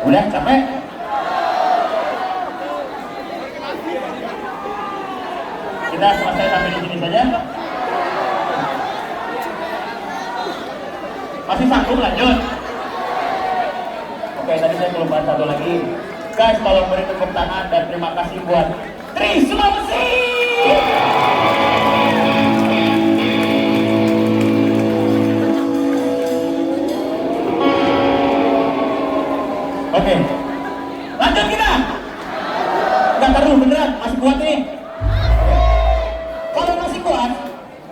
Udah capek? Kita selesai sampai di sini saja. Masih sanggup lanjut? Oke, tadi saya belum bahas satu lagi. Guys, tolong beri tepuk tangan dan terima kasih buat Tri Sulawesi. Oke, lanjut kita. Nggak perlu beneran, masih kuat nih. Kalau masih kuat,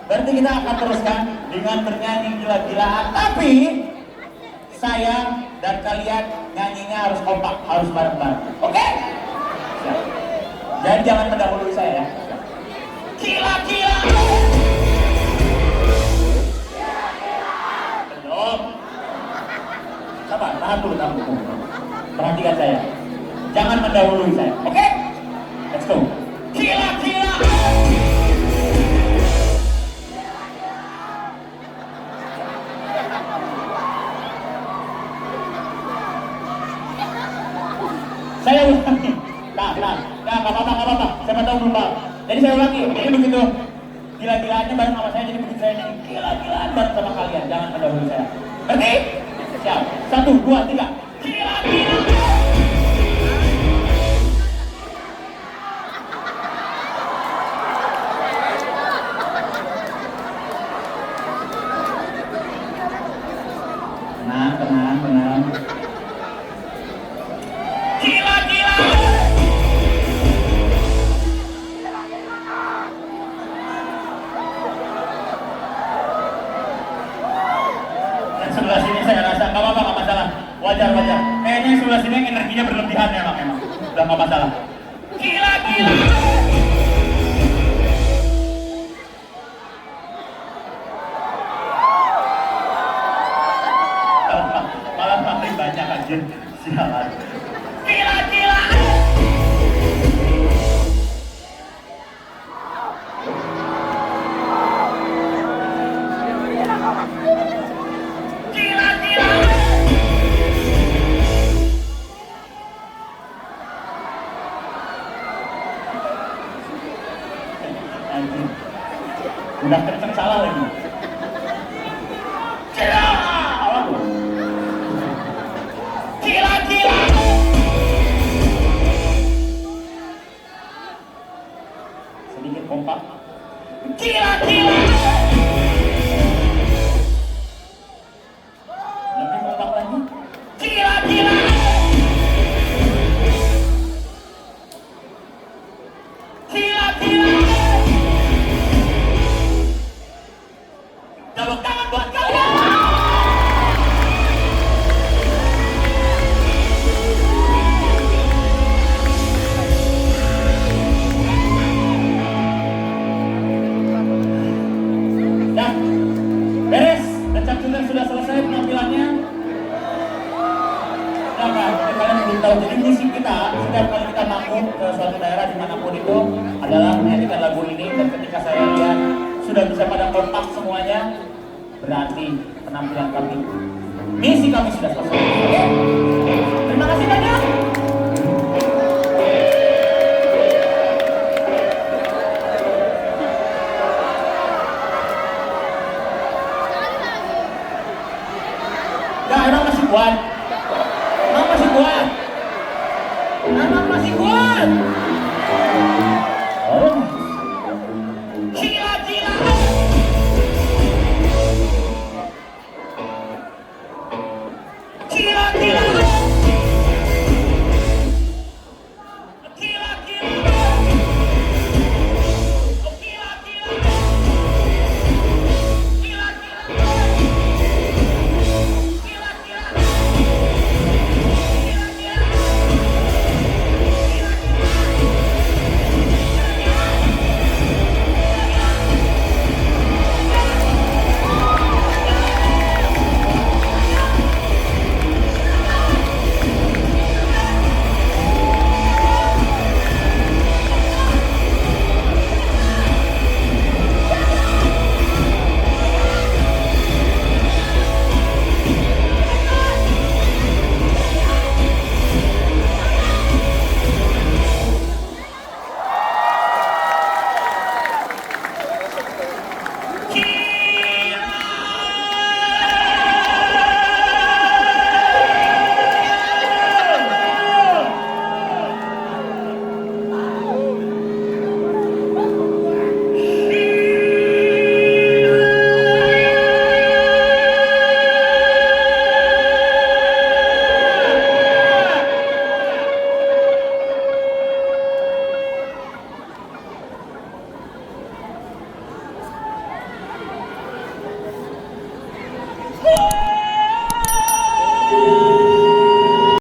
berarti kita akan teruskan dengan bernyanyi gila-gilaan. Tapi saya dan kalian nyanyinya harus kompak, harus bareng-bareng. Oke? Siap. Jadi jangan mendahului saya ya. Gila-gila. Belum. Sabar, tahan dulu, tahan dulu. Perhatikan saya. Jangan mendahului saya. Oke? Let's go. Gila-gila. Saya ulangi. Nah, nggak apa-apa. Siapa tahu belum paham. Jadi saya ulangi. Jadi begitu gila-gilaannya bareng sama saya. Jadi begitu saya nyanyi gila-gilaan bareng sama kalian. Jangan mendahului saya. Ngerti? Siap. 1, 2, 3. Gila-gila. Tenang. Gila-gila. Yang sebelah sini saya rasa nggak apa-apa, nggak masalah. Wajar. Kayaknya yang sebelah sini yang energinya berlebihan emang. Udah nggak masalah. Gila-gila. Malah paling banyak anjir. Sialan. Gila-gila. Gila-gila. Anjir. Udah kenceng salah lagi. Gila-gila. Sedikit kompak. Gila-gila. Lebih kompak lagi. Gila-gila. Gila-gila. Tepuk tangan buat kalian. Beres, Decap Junior sudah selesai penampilannya. Nah, kalian belum tahu, jadi misi kita setiap kali kita manggung ke suatu daerah dimanapun itu adalah menyanyikan lagu ini. Dan ketika saya lihat sudah bisa pada kompak semuanya, berarti penampilan kami, misi kami sudah selesai. Oke? Terima kasih banyak. Ya, emang masih kuat.